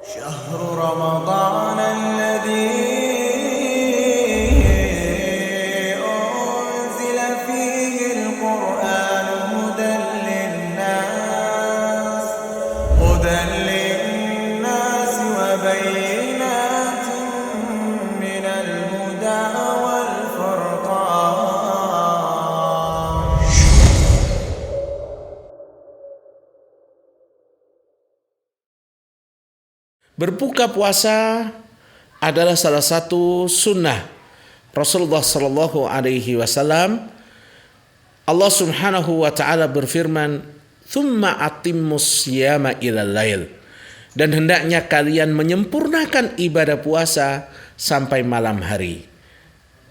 شهر رمضان الذي أنزل فيه القرآن هدى للناس وبينات من الهدى والفرقان. Berbuka puasa adalah salah satu sunnah Rasulullah Sallallahu Alaihi Wasallam. Allah Subhanahu Wa Taala berfirman, "Thumma atimmus siyama ilal lail." Dan hendaknya kalian menyempurnakan ibadah puasa sampai malam hari.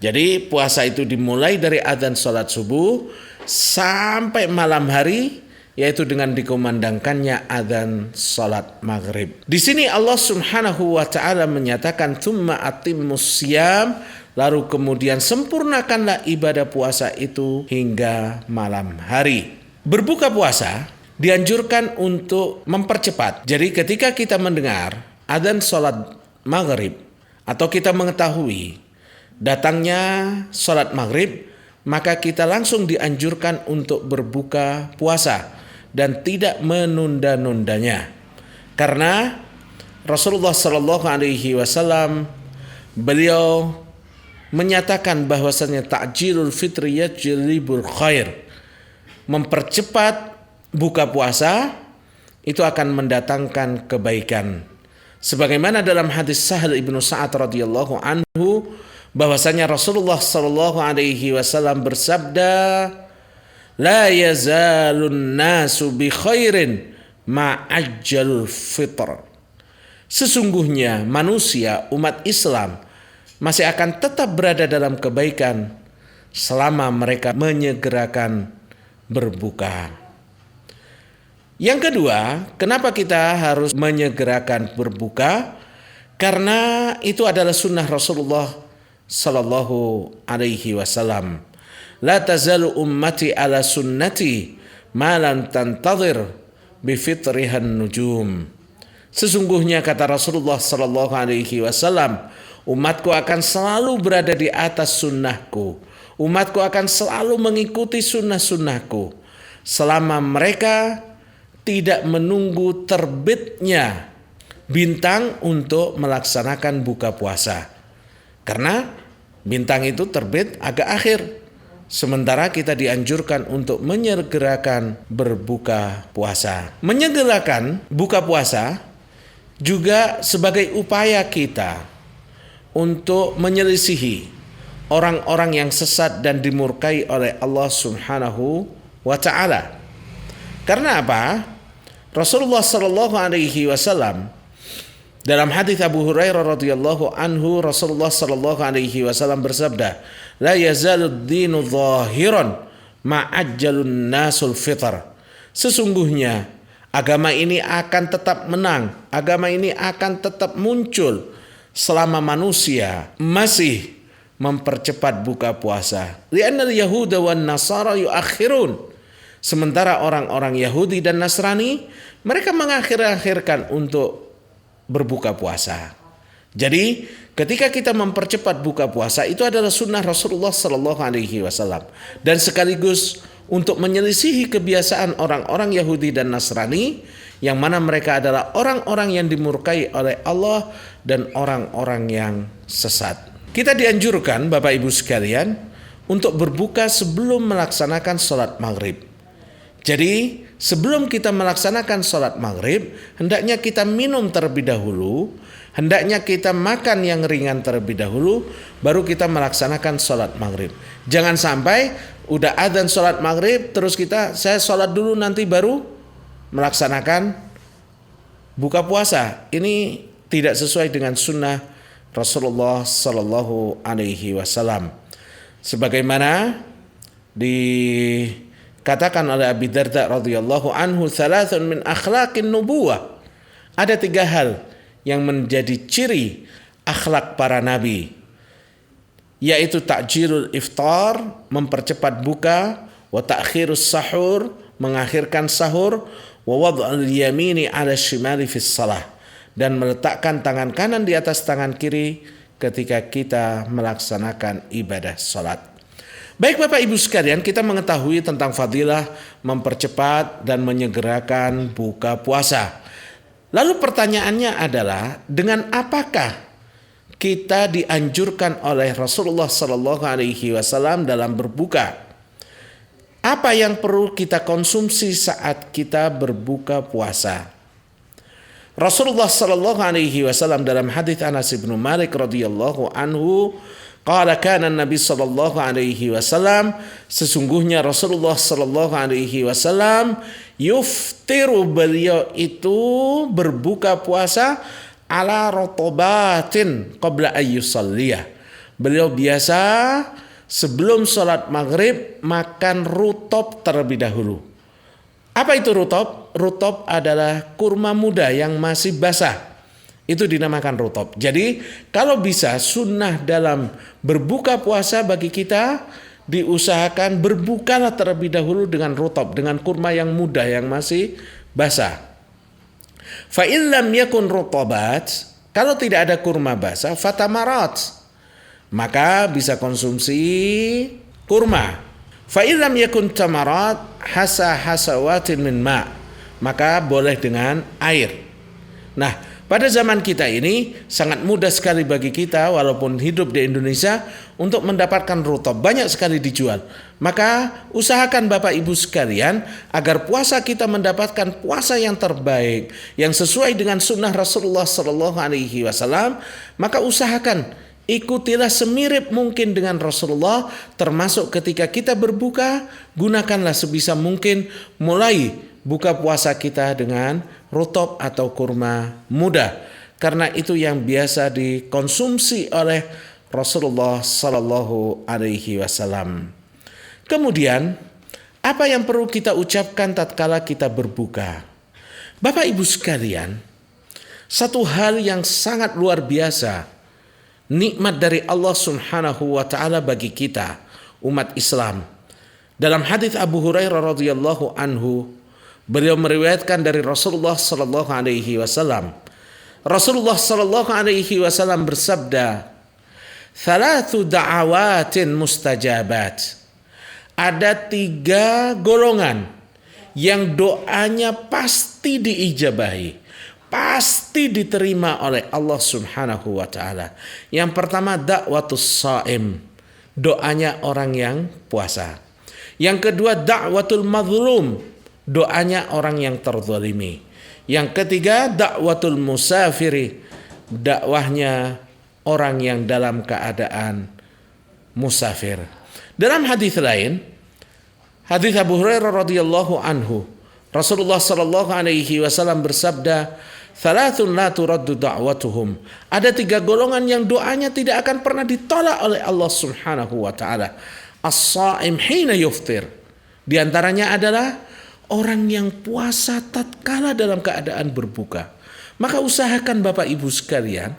Jadi puasa itu dimulai dari adzan salat subuh sampai malam hari, yaitu dengan dikumandangkannya adzan salat maghrib. Di sini Allah Subhanahu wa taala menyatakan tsumma atimmus siyam, lalu kemudian sempurnakanlah ibadah puasa itu hingga malam hari. Berbuka puasa dianjurkan untuk mempercepat. Jadi ketika kita mendengar adzan salat maghrib atau kita mengetahui datangnya salat maghrib, maka kita langsung dianjurkan untuk berbuka puasa dan tidak menunda-nundanya. Karena Rasulullah Shallallahu Alaihi Wasallam beliau menyatakan bahwasanya ta'jilul fitri yajlibul khair. Mempercepat buka puasa itu akan mendatangkan kebaikan. Sebagaimana dalam hadis Sahal ibnu Sa'ad radhiyallahu anhu bahwasanya Rasulullah Shallallahu Alaihi Wasallam bersabda, la yazalun nasu bi khairin ma'ajjalul fitr. Sesungguhnya manusia umat Islam masih akan tetap berada dalam kebaikan selama mereka menyegerakan berbuka. Yang kedua, kenapa kita harus menyegerakan berbuka? Karena itu adalah sunnah Rasulullah Sallallahu Alaihi Wasallam. La tazalu ummati ala sunnati ma lam tantadhir bi fitrihan nujum. Sesungguhnya kata Rasulullah sallallahu alaihi wasallam, umatku akan selalu berada di atas sunnahku. Umatku akan selalu mengikuti sunnah-sunnahku selama mereka tidak menunggu terbitnya bintang untuk melaksanakan buka puasa. Karena bintang itu terbit agak akhir. Sementara kita dianjurkan untuk menyegerakan berbuka puasa. Menyegerakan buka puasa juga sebagai upaya kita untuk menyelisihi orang-orang yang sesat dan dimurkai oleh Allah Subhanahu wa taala. Karena apa? Rasulullah sallallahu alaihi wasallam dalam hadis Abu Hurairah radhiyallahu anhu, Rasulullah sallallahu alaihi wasallam bersabda, la yazalud dinu zahiran ma'ajjalun nasul fitr. Sesungguhnya agama ini akan tetap menang, agama ini akan tetap muncul selama manusia masih mempercepat buka puasa. Li'anna al-yahuda wan nasara yuakhirun. Sementara orang-orang Yahudi dan Nasrani mereka mengakhir-akhirkan untuk berbuka puasa. Jadi ketika kita mempercepat buka puasa itu adalah sunnah Rasulullah Sallallahu Alaihi Wasallam dan sekaligus untuk menyelisihi kebiasaan orang-orang Yahudi dan Nasrani yang mana mereka adalah orang-orang yang dimurkai oleh Allah dan orang-orang yang sesat. Kita dianjurkan Bapak Ibu sekalian untuk berbuka sebelum melaksanakan sholat maghrib. Jadi sebelum kita melaksanakan sholat maghrib, hendaknya kita minum terlebih dahulu, hendaknya kita makan yang ringan terlebih dahulu, baru kita melaksanakan sholat maghrib. Jangan sampai udah adzan sholat maghrib, terus saya sholat dulu nanti baru melaksanakan buka puasa. Ini tidak sesuai dengan sunnah Rasulullah Sallallahu Alaihi Wasallam. Sebagaimana dikatakan oleh Abi Darda radhiyallahu anhu, thalathun min akhlaqin nubuwah. Ada 3 hal yang menjadi ciri akhlak para nabi, yaitu ta'jilul iftar, mempercepat buka, wa ta'khirus sahur, mengakhirkan sahur, wa wad'ul yamini 'ala shimali fis shalah, dan meletakkan tangan kanan di atas tangan kiri ketika kita melaksanakan ibadah salat. Baik Bapak Ibu sekalian, kita mengetahui tentang fadilah mempercepat dan menyegerakan buka puasa. Lalu pertanyaannya adalah, dengan apakah kita dianjurkan oleh Rasulullah SAW dalam berbuka? Apa yang perlu kita konsumsi saat kita berbuka puasa? Rasulullah SAW dalam hadits Anas bin Malik radhiyallahu anhu, qala kana Nabi sallallahu alaihi wasallam, sesungguhnya Rasulullah sallallahu alaihi wasallam yuftiru, beliau itu berbuka puasa ala rotobatin qabla ayyusalliyah. Beliau biasa sebelum sholat maghrib makan rutop terlebih dahulu. Apa itu rutop? Rutop adalah kurma muda yang masih basah. Itu dinamakan rutop. Jadi kalau bisa sunnah dalam berbuka puasa bagi kita, diusahakan berbukalah terlebih dahulu dengan rutop, dengan kurma yang muda yang masih basah. Fa in lam yakun rutobat, kalau tidak ada kurma basah, fatamarat, maka bisa konsumsi kurma. Fa in lam yakun tamarat hasawatin min ma, maka boleh dengan air. Nah, pada zaman kita ini sangat mudah sekali bagi kita walaupun hidup di Indonesia untuk mendapatkan rutop, banyak sekali dijual. Maka usahakan Bapak Ibu sekalian agar puasa kita mendapatkan puasa yang terbaik, yang sesuai dengan sunnah Rasulullah SAW. Maka usahakan ikutilah semirip mungkin dengan Rasulullah, termasuk ketika kita berbuka, gunakanlah sebisa mungkin mulai buka puasa kita dengan rutop atau kurma muda, karena itu yang biasa dikonsumsi oleh Rasulullah sallallahu alaihi wasallam. Kemudian, apa yang perlu kita ucapkan tatkala kita berbuka? Bapak Ibu sekalian, satu hal yang sangat luar biasa, nikmat dari Allah Subhanahu wa taala bagi kita umat Islam. Dalam hadits Abu Hurairah radhiyallahu anhu, beliau meriwayatkan dari Rasulullah sallallahu alaihi wasallam. Rasulullah sallallahu alaihi wasallam bersabda, "Thalathu da'awatin mustajabat." Ada 3 golongan yang doanya pasti diijabahi, pasti diterima oleh Allah Subhanahu wa taala. Yang pertama, da'watus shaim, doanya orang yang puasa. Yang kedua, da'watul mazlum, doanya orang yang terzalimi. Yang ketiga, da'watul musafiri, dakwahnya orang yang dalam keadaan musafir. Dalam hadis lain, hadis Abu Hurairah radhiyallahu anhu, Rasulullah sallallahu alaihi wasallam bersabda, "Thalathun la turaddu da'watuhum." Ada 3 golongan yang doanya tidak akan pernah ditolak oleh Allah Subhanahu wa taala. As-shaim hina yuftir. Di antaranya adalah orang yang puasa tatkala dalam keadaan berbuka. Maka usahakan Bapak Ibu sekalian,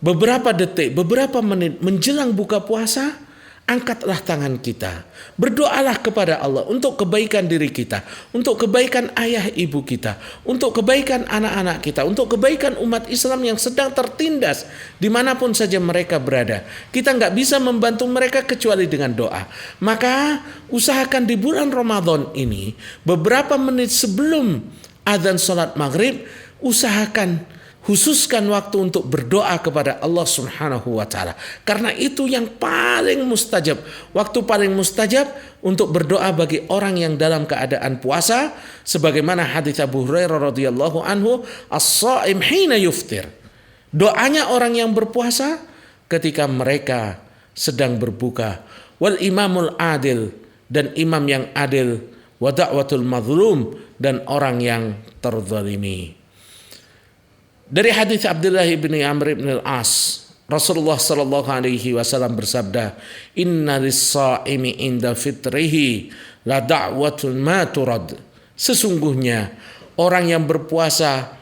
beberapa detik, beberapa menit menjelang buka puasa, angkatlah tangan kita, berdoalah kepada Allah untuk kebaikan diri kita, untuk kebaikan ayah ibu kita, untuk kebaikan anak-anak kita, untuk kebaikan umat Islam yang sedang tertindas dimanapun saja mereka berada. Kita nggak bisa membantu mereka kecuali dengan doa. Maka usahakan di bulan Ramadan ini, beberapa menit sebelum azan sholat maghrib, usahakan khususkan waktu untuk berdoa kepada Allah Subhanahu wa taala. Karena itu yang paling mustajab. Waktu paling mustajab untuk berdoa bagi orang yang dalam keadaan puasa, sebagaimana hadits Abu Hurairah radhiyallahu anhu, as-shaim hina yuftir. Doanya orang yang berpuasa ketika mereka sedang berbuka. Wal imamul adil, dan imam yang adil, wa da'watul mazlum, dan orang yang terzalimi. Dari hadis Abdullah bin Amr bin al-As, Rasulullah sallallahu alaihi wasallam bersabda, "Inna lis-shaimi inda fitrihi la da'watun ma turad." Sesungguhnya orang yang berpuasa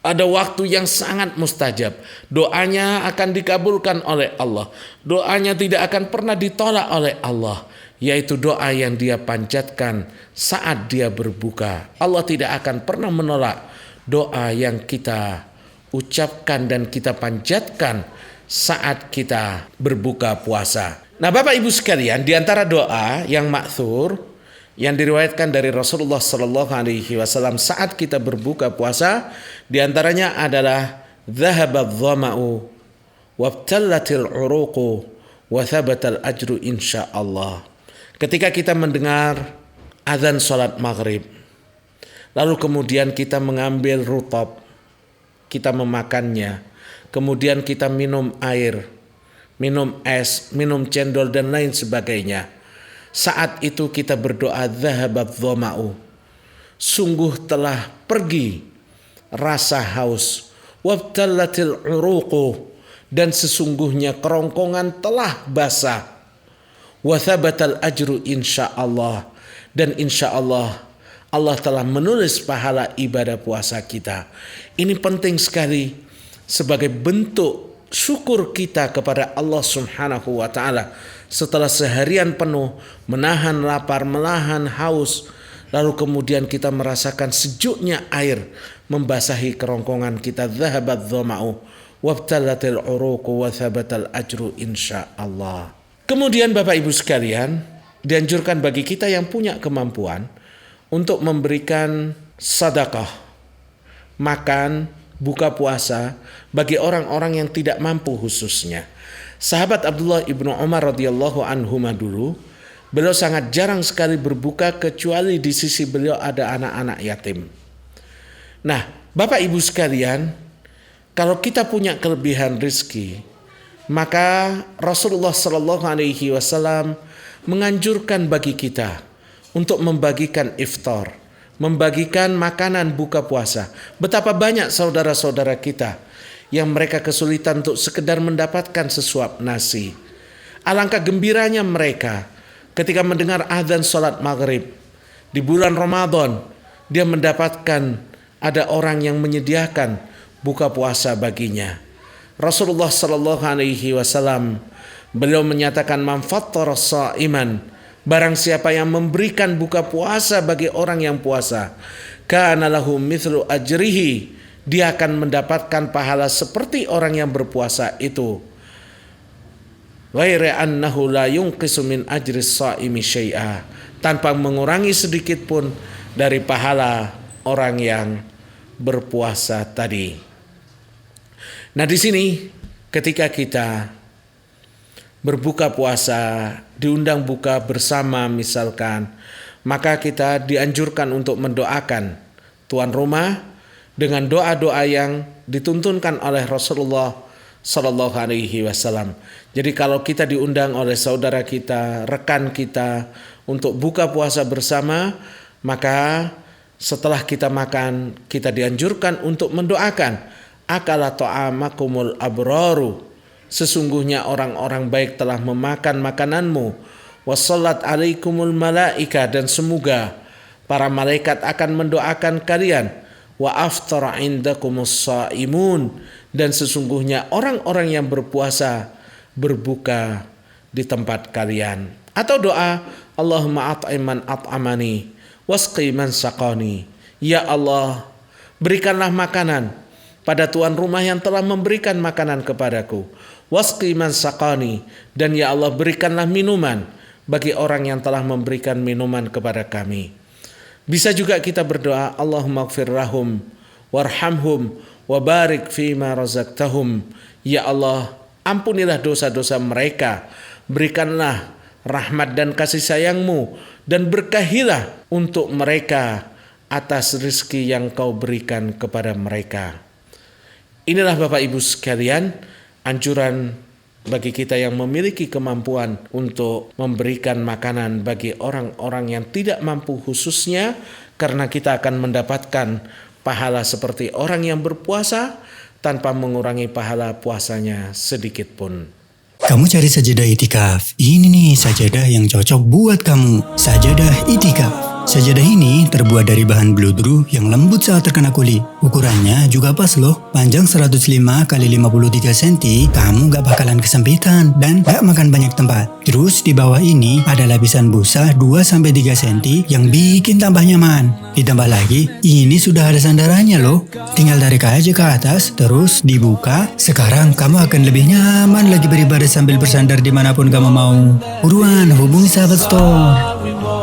ada waktu yang sangat mustajab. Doanya akan dikabulkan oleh Allah. Doanya tidak akan pernah ditolak oleh Allah, yaitu doa yang dia panjatkan saat dia berbuka. Allah tidak akan pernah menolak doa yang kita ucapkan dan kita panjatkan saat kita berbuka puasa. Nah, Bapak Ibu sekalian, di antara doa yang ma'thur yang diriwayatkan dari Rasulullah sallallahu alaihi wasallam saat kita berbuka puasa, di antaranya adalah dhahabadh dhama'u wabtallatil uruqu wa thabatal ajru insyaallah. Ketika kita mendengar azan salat maghrib, lalu kemudian kita mengambil rutab, kita memakannya, kemudian kita minum air, minum es, minum cendol dan lain sebagainya. Saat itu kita berdoa dhahabadh dhama'u, sungguh telah pergi rasa haus, wabtallatil uruqu, dan sesungguhnya kerongkongan telah basah, wa thabatal ajru insyaallah, dan insyaallah Allah telah menulis pahala ibadah puasa kita. Ini penting sekali sebagai bentuk syukur kita kepada Allah Subhanahu wa taala setelah seharian penuh menahan lapar, menahan haus, lalu kemudian kita merasakan sejuknya air membasahi kerongkongan kita. Dhahabadh dhama'u wabtallatil uruqu wa thabatal ajru insyaallah. Kemudian Bapak Ibu sekalian, dianjurkan bagi kita yang punya kemampuan untuk memberikan sedekah, makan, buka puasa bagi orang-orang yang tidak mampu khususnya. Sahabat Abdullah ibnu Umar radhiyallahu anhuma dulu, beliau sangat jarang sekali berbuka kecuali di sisi beliau ada anak-anak yatim. Nah, Bapak Ibu sekalian, kalau kita punya kelebihan rezeki, maka Rasulullah sallallahu alaihi wasallam menganjurkan bagi kita untuk membagikan iftar, membagikan makanan buka puasa. Betapa banyak saudara-saudara kita yang mereka kesulitan untuk sekedar mendapatkan sesuap nasi. Alangkah gembiranya mereka ketika mendengar azan salat maghrib di bulan Ramadan, dia mendapatkan ada orang yang menyediakan buka puasa baginya. Rasulullah sallallahu alaihi wasallam beliau menyatakan, man fattara sha'iman, barang siapa yang memberikan buka puasa bagi orang yang puasa, kana lahu mithlu ajrihi, dia akan mendapatkan pahala seperti orang yang berpuasa itu. Ghairi annahu la yunqisu min ajri shaimi syai'a, tanpa mengurangi sedikit pun dari pahala orang yang berpuasa tadi. Nah, di sini ketika kita berbuka puasa, diundang buka bersama misalkan, maka kita dianjurkan untuk mendoakan tuan rumah dengan doa-doa yang dituntunkan oleh Rasulullah sallallahu alaihi wasallam. Jadi kalau kita diundang oleh saudara kita, rekan kita untuk buka puasa bersama, maka setelah kita makan, kita dianjurkan untuk mendoakan, akala ta'amakumul abraru, sesungguhnya orang-orang baik telah memakan makananmu, wassalat alaikumul malaika, dan semoga para malaikat akan mendoakan kalian, wa aftara indakumus shaimun, dan sesungguhnya orang-orang yang berpuasa berbuka di tempat kalian. Atau doa, Allahumma at'iman at'amani wasqi man saqani, ya Allah, berikanlah makanan pada tuan rumah yang telah memberikan makanan kepadaku, wasqi man saqani, dan ya Allah, berikanlah minuman bagi orang yang telah memberikan minuman kepada kami. Bisa juga kita berdoa, Allahumma ighfir lahum warhamhum wabarik fima razaqtahum, ya Allah, ampunilah dosa-dosa mereka, berikanlah rahmat dan kasih sayangmu, dan berkahilah untuk mereka atas rezeki yang kau berikan kepada mereka. Inilah Bapak Ibu sekalian anjuran bagi kita yang memiliki kemampuan untuk memberikan makanan bagi orang-orang yang tidak mampu, khususnya karena kita akan mendapatkan pahala seperti orang yang berpuasa tanpa mengurangi pahala puasanya sedikit pun. Kamu cari sajadah itikaf? Ini nih sajadah yang cocok buat kamu. Sajadah itikaf. Sajadah ini terbuat dari bahan bludru yang lembut saat terkena kulit. Ukurannya juga pas loh, panjang 105 x 53 cm, kamu gak bakalan kesempitan dan gak makan banyak tempat. Terus di bawah ini ada lapisan busa 2-3 cm yang bikin tambah nyaman. Ditambah lagi, ini sudah ada sandarannya loh. Tinggal tarik aja ke atas, terus dibuka. Sekarang kamu akan lebih nyaman lagi beribadah sambil bersandar dimanapun kamu mau. Buruan, hubungi sahabat store.